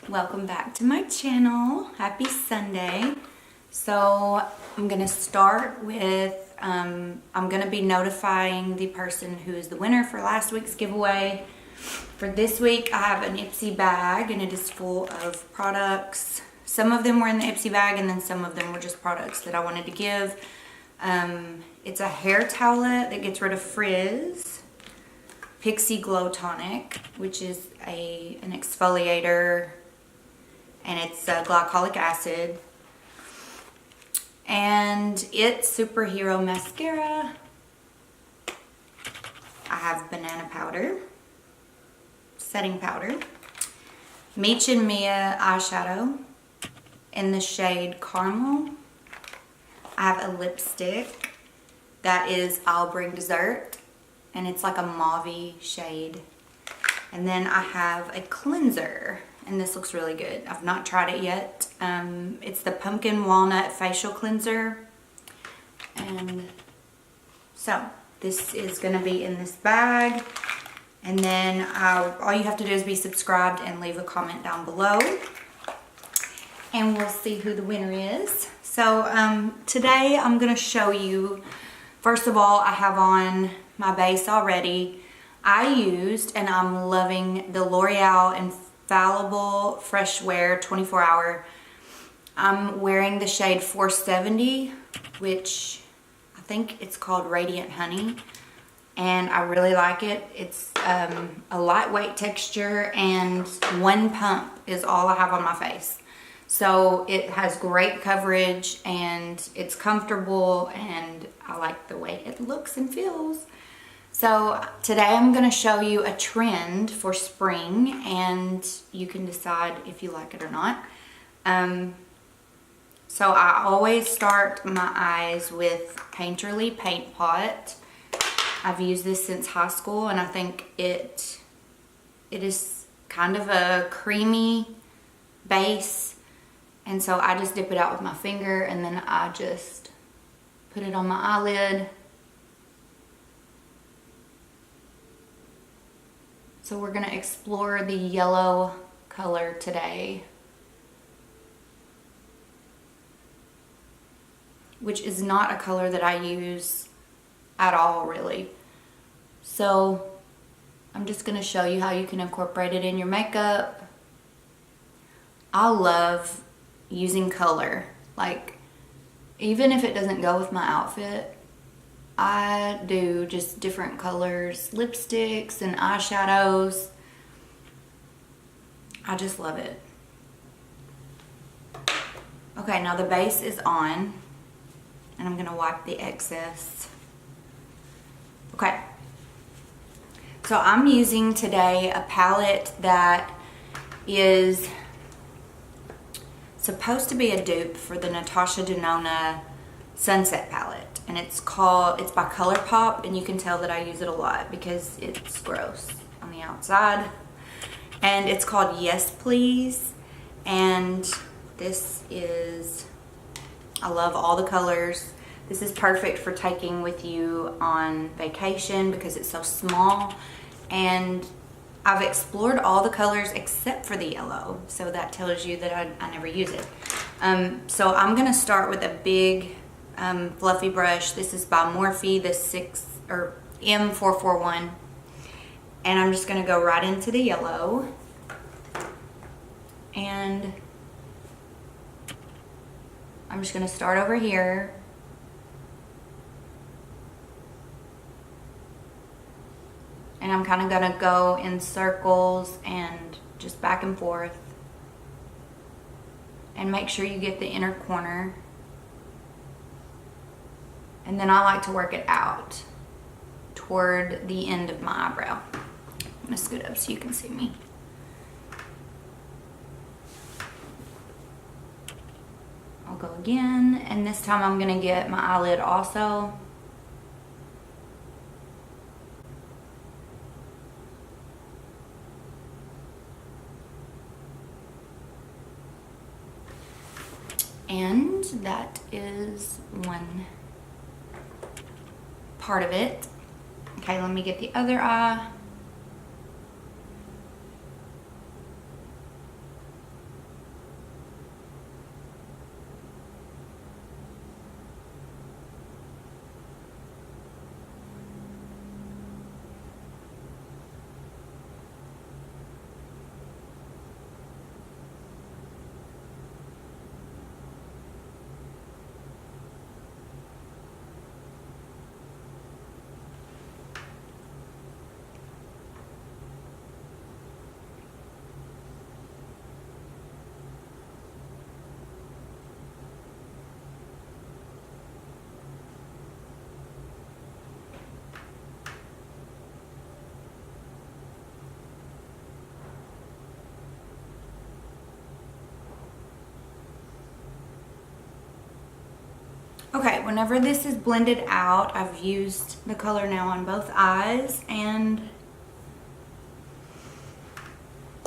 Welcome back to my channel. Happy Sunday. So I'm gonna start with I'm gonna be notifying the person who is the winner for last week's giveaway. For this week I have an Ipsy bag and it is full of products. Some of them were in the Ipsy bag and then some of them were just products that I wanted to give. It's a hair towelette that gets rid of frizz, Pixie Glow Tonic, which is an exfoliator, and it's glycolic acid, and it's Superhero Mascara. I have banana powder, setting powder, Meech and Mia eyeshadow in the shade Caramel. I have a lipstick that is I'll Bring Dessert, and it's like a mauve-y shade. And then I have a cleanser, and this looks really good. I've not tried it yet. It's the Pumpkin Walnut Facial Cleanser. And so this is gonna be in this bag. And then all you have to do is be subscribed and leave a comment down below. And we'll see who the winner is. So today I'm gonna show you, first of all, I have on my base already. I used, and I'm loving, the L'Oreal Infallible Fresh Wear 24 Hour. I'm wearing the shade 470, which I think it's called Radiant Honey. And I really like it. It's a lightweight texture, and one pump is all I have on my face. So it has great coverage and it's comfortable, and I like the way it looks and feels. So today I'm going to show you a trend for spring, and you can decide if you like it or not. So I always start my eyes with Painterly Paint Pot. I've used this since high school, and I think it is kind of a creamy base. And so I just dip it out with my finger, and then I just put it on my eyelid. So we're gonna explore the yellow color today, which is not a color that I use at all, really. So I'm just gonna show you how you can incorporate it in your makeup. I love using color. Like, even if it doesn't go with my outfit, I do just different colors, lipsticks and eyeshadows. I just love it. Okay, now the base is on, and I'm gonna wipe the excess. Okay, so I'm using today a palette that is supposed to be a dupe for the Natasha Denona Sunset palette, and it's by ColourPop, and you can tell that I use it a lot because it's gross on the outside. And it's called Yes Please, and this is, I love all the colors. This is perfect for taking with you on vacation because it's so small, and I've explored all the colors except for the yellow, so that tells you that I never use it. So I'm gonna start with a big fluffy brush. This is by Morphe, the M441, and I'm just gonna go right into the yellow, and I'm just gonna start over here. And I'm kind of gonna go in circles and just back and forth, and make sure you get the inner corner. And then I like to work it out toward the end of my eyebrow. I'm gonna scoot up so you can see me. I'll go again, and this time I'm gonna get my eyelid also. And that is one part of it. Okay, let me get the other eye. Okay, whenever this is blended out, I've used the color now on both eyes, and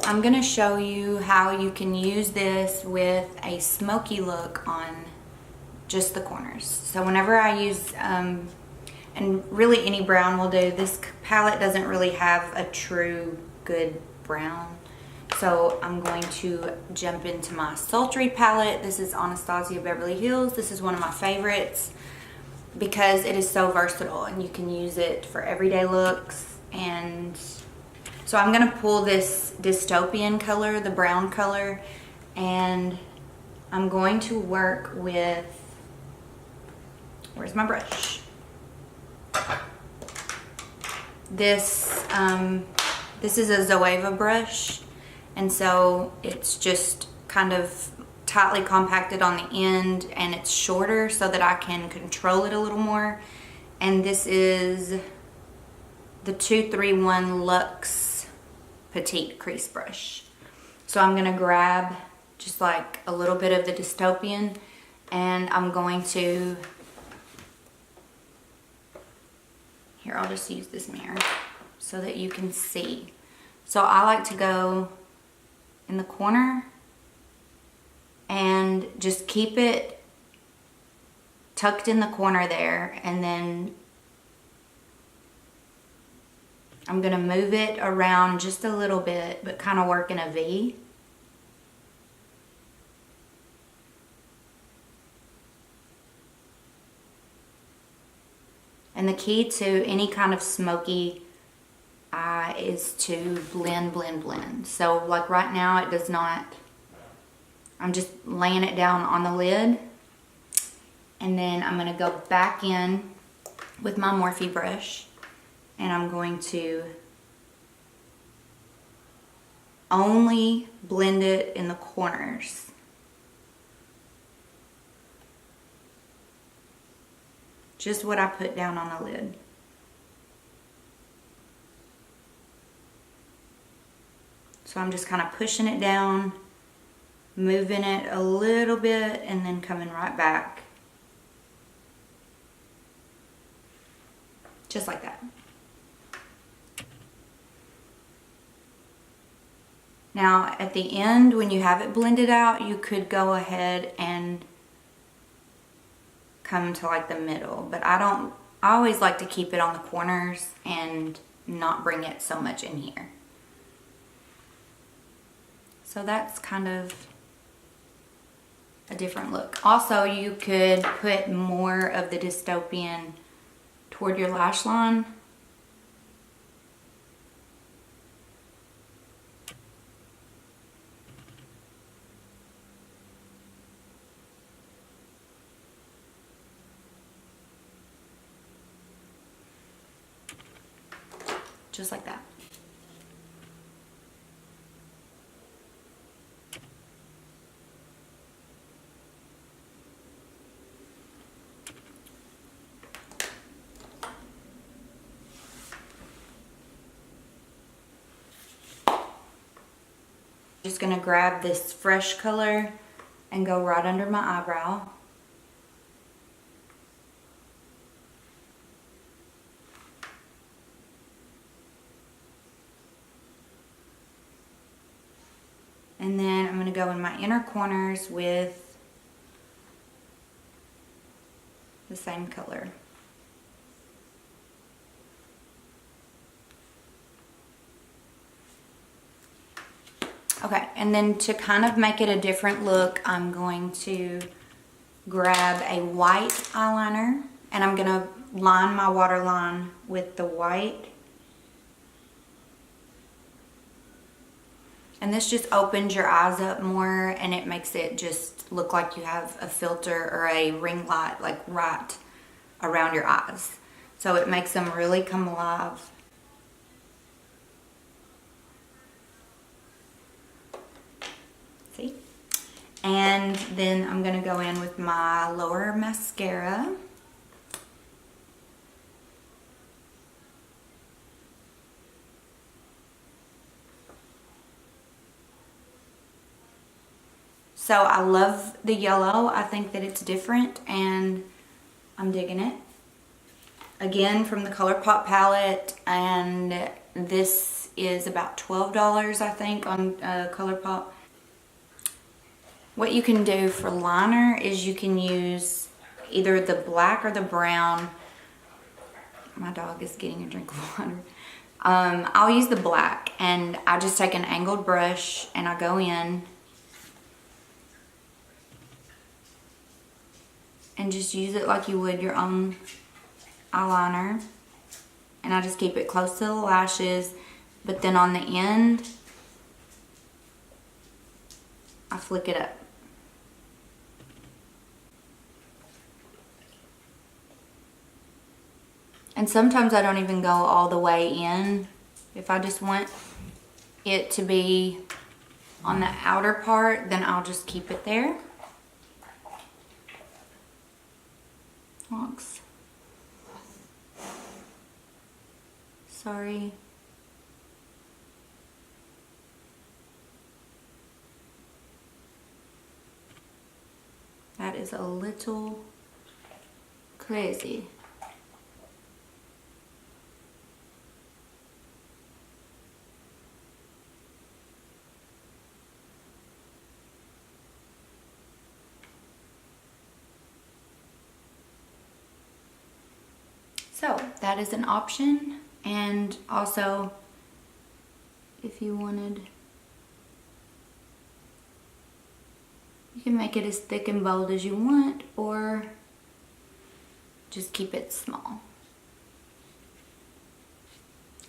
I'm gonna show you how you can use this with a smoky look on just the corners. So whenever I use, and really any brown will do, this palette doesn't really have a true good brown. So I'm going to jump into my Sultry palette. This is Anastasia Beverly Hills. This is one of my favorites because it is so versatile and you can use it for everyday looks. And so I'm gonna pull this dystopian color, the brown color, and I'm going to work with, where's my brush? This is a Zoeva brush, and so it's just kind of tightly compacted on the end, and it's shorter so that I can control it a little more. And this is the 231 Luxe Petite Crease Brush. So I'm gonna grab just like a little bit of the dystopian, and I'm going to, here, I'll just use this mirror so that you can see. So I like to go in the corner and just keep it tucked in the corner there, and then I'm gonna move it around just a little bit, but kind of work in a V. And the key to any kind of smoky eye is to blend, blend, blend. So like right now it does not, I'm just laying it down on the lid, and then I'm gonna go back in with my Morphe brush, and I'm going to only blend it in the corners. Just what I put down on the lid. So I'm just kind of pushing it down, moving it a little bit, and then coming right back. Just like that. Now at the end, when you have it blended out, you could go ahead and come to like the middle, but I always like to keep it on the corners and not bring it so much in here. So that's kind of a different look. Also, you could put more of the dystopian toward your lash line. Just like that. Just gonna grab this fresh color and go right under my eyebrow. And then I'm gonna go in my inner corners with the same color. Okay, and then to kind of make it a different look, I'm going to grab a white eyeliner, and I'm gonna line my waterline with the white. And this just opens your eyes up more, and it makes it just look like you have a filter or a ring light like right around your eyes. So it makes them really come alive. See? And then I'm gonna go in with my lower mascara. So I love the yellow. I think that it's different, and I'm digging it. Again, from the ColourPop palette, and this is about $12, I think, on ColourPop. What you can do for liner is you can use either the black or the brown. My dog is getting a drink of water. I'll use the black, and I just take an angled brush and I go in and just use it like you would your own eyeliner. And I just keep it close to the lashes, but then on the end, I flick it up. And sometimes I don't even go all the way in. If I just want it to be on the outer part, then I'll just keep it there. Honks. Sorry. That is a little crazy. So that is an option, and also if you wanted, you can make it as thick and bold as you want, or just keep it small.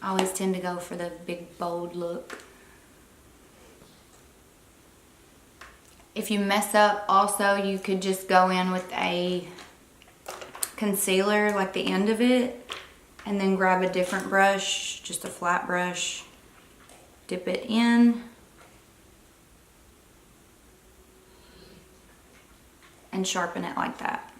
I always tend to go for the big bold look. If you mess up, also you could just go in with a concealer, like the end of it, and then grab a different brush, just a flat brush, dip it in, and sharpen it like that.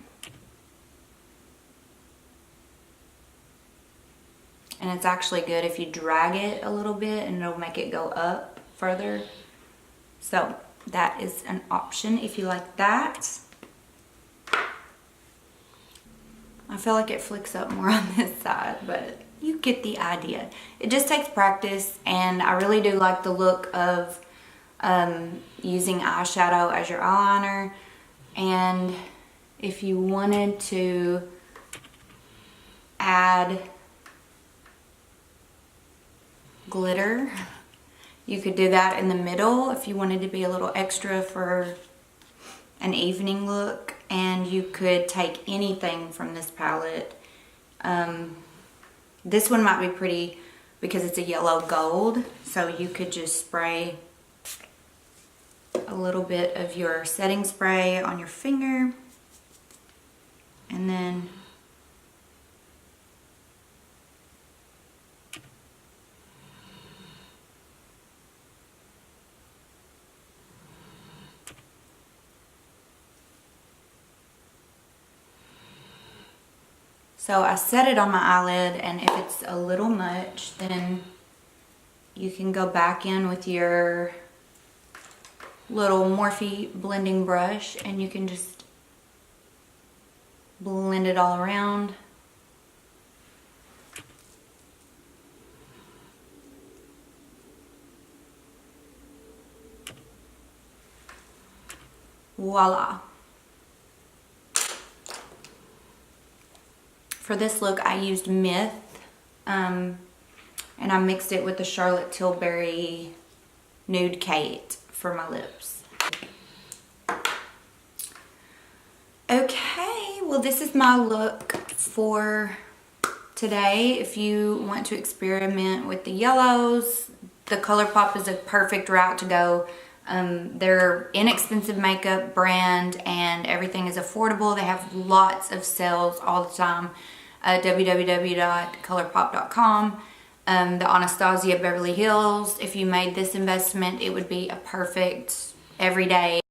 And it's actually good if you drag it a little bit, and it'll make it go up further. So that is an option if you like that. I feel like it flicks up more on this side, but you get the idea. It just takes practice, and I really do like the look of using eyeshadow as your eyeliner. And if you wanted to add glitter, you could do that in the middle if you wanted to be a little extra for an evening look. And you could take anything from this palette. This one might be pretty because it's a yellow gold, so you could just spray a little bit of your setting spray on your finger, and then so I set it on my eyelid, and if it's a little much, then you can go back in with your little Morphe blending brush, and you can just blend it all around. Voila. For this look, I used Myth, and I mixed it with the Charlotte Tilbury Nude Kate for my lips. Okay, well this is my look for today. If you want to experiment with the yellows, the ColourPop is a perfect route to go. They're inexpensive makeup brand, and everything is affordable. They have lots of sales all the time. www.colourpop.com. The Anastasia Beverly Hills. If you made this investment, it would be a perfect everyday